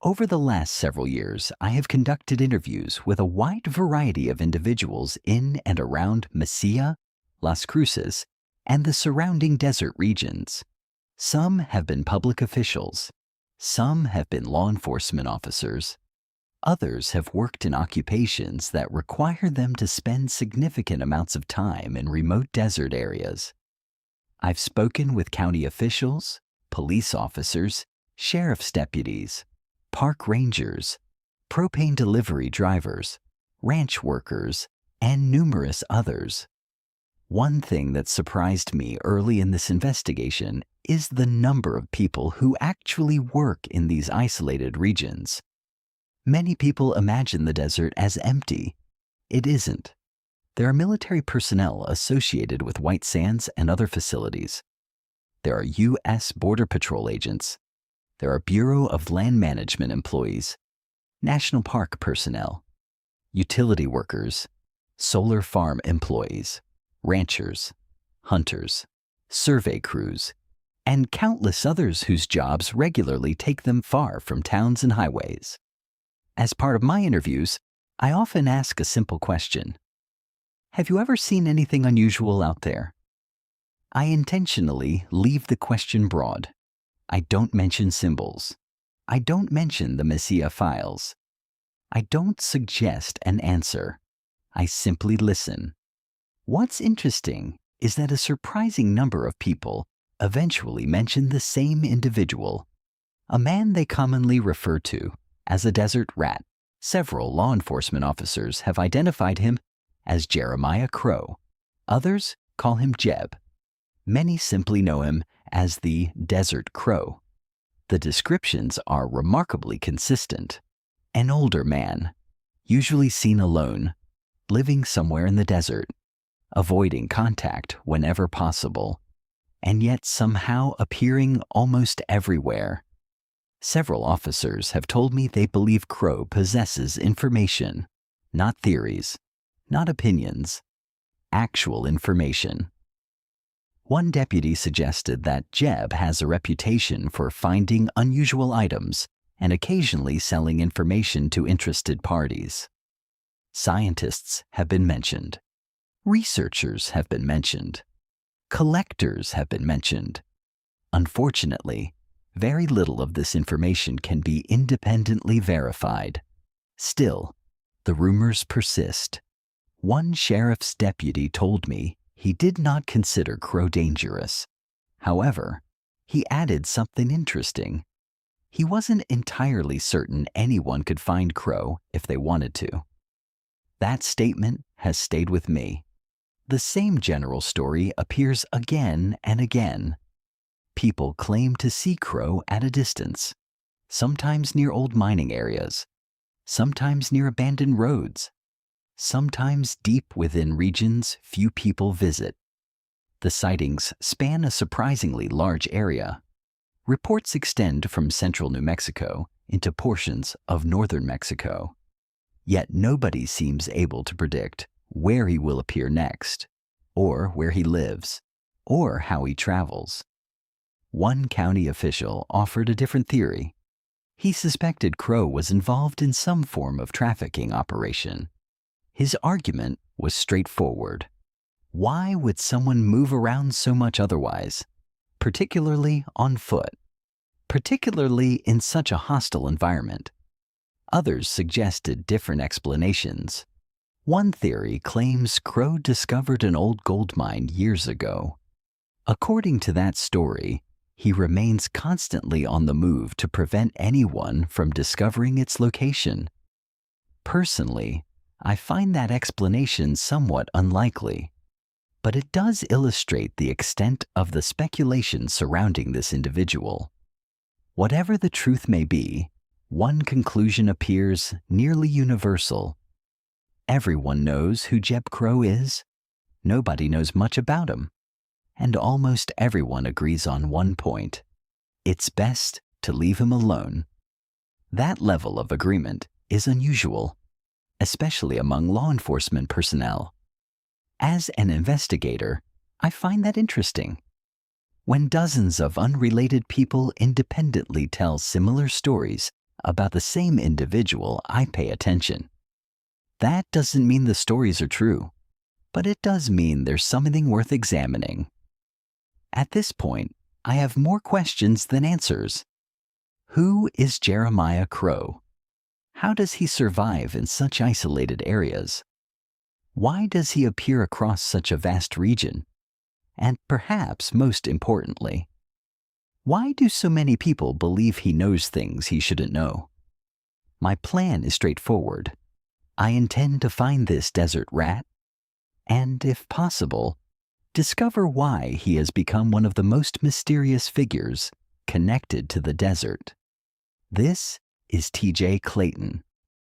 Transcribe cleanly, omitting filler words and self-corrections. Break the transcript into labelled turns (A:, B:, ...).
A: Over the last several years, I have conducted interviews with a wide variety of individuals in and around Mesilla, Las Cruces, and the surrounding desert regions. Some have been public officials. Some have been law enforcement officers. Others have worked in occupations that require them to spend significant amounts of time in remote desert areas. I've spoken with county officials, police officers, sheriff's deputies, park rangers, propane delivery drivers, ranch workers, and numerous others. One thing that surprised me early in this investigation is the number of people who actually work in these isolated regions. Many people imagine the desert as empty. It isn't. There are military personnel associated with White Sands and other facilities. There are U.S. Border Patrol agents. There are Bureau of Land Management employees, National Park personnel, utility workers, solar farm employees, ranchers, hunters, survey crews, and countless others whose jobs regularly take them far from towns and highways. As part of my interviews, I often ask a simple question. Have you ever seen anything unusual out there? I intentionally leave the question broad. I don't mention symbols. I don't mention the Mesilla files. I don't suggest an answer. I simply listen. What's interesting is that a surprising number of people eventually mention the same individual, a man they commonly refer to as a desert rat. Several law enforcement officers have identified him as Jeremiah Crow. Others call him Jeb. Many simply know him as the Desert Crow. The descriptions are remarkably consistent. An older man, usually seen alone, living somewhere in the desert, avoiding contact whenever possible, and yet somehow appearing almost everywhere. Several officers have told me they believe Crow possesses information, not theories, not opinions, actual information. One deputy suggested that Jeb has a reputation for finding unusual items and occasionally selling information to interested parties. Scientists have been mentioned. Researchers have been mentioned. Collectors have been mentioned. Unfortunately, very little of this information can be independently verified. Still, the rumors persist. One sheriff's deputy told me he did not consider Crow dangerous. However, he added something interesting. He wasn't entirely certain anyone could find Crow if they wanted to. That statement has stayed with me. The same general story appears again and again. People claim to see Crow at a distance, sometimes near old mining areas, sometimes near abandoned roads, sometimes deep within regions few people visit. The sightings span a surprisingly large area. Reports extend from central New Mexico into portions of northern Mexico. Yet nobody seems able to predict where he will appear next, or where he lives, or how he travels. One county official offered a different theory. He suspected Crow was involved in some form of trafficking operation. His argument was straightforward. Why would someone move around so much otherwise, particularly on foot, particularly in such a hostile environment? Others suggested different explanations. One theory claims Crow discovered an old gold mine years ago. According to that story, he remains constantly on the move to prevent anyone from discovering its location. Personally, I find that explanation somewhat unlikely, but it does illustrate the extent of the speculation surrounding this individual. Whatever the truth may be, one conclusion appears nearly universal. Everyone knows who Jeb Crow is. Nobody knows much about him. And almost everyone agrees on one point. It's best to leave him alone. That level of agreement is unusual, especially among law enforcement personnel. As an investigator, I find that interesting. When dozens of unrelated people independently tell similar stories about the same individual, I pay attention. That doesn't mean the stories are true, but it does mean there's something worth examining. At this point, I have more questions than answers. Who is Jeremiah Crow? How does he survive in such isolated areas? Why does he appear across such a vast region? And perhaps most importantly, why do so many people believe he knows things he shouldn't know? My plan is straightforward. I intend to find this desert rat and, if possible, discover why he has become one of the most mysterious figures connected to the desert. This is TJ Clayton.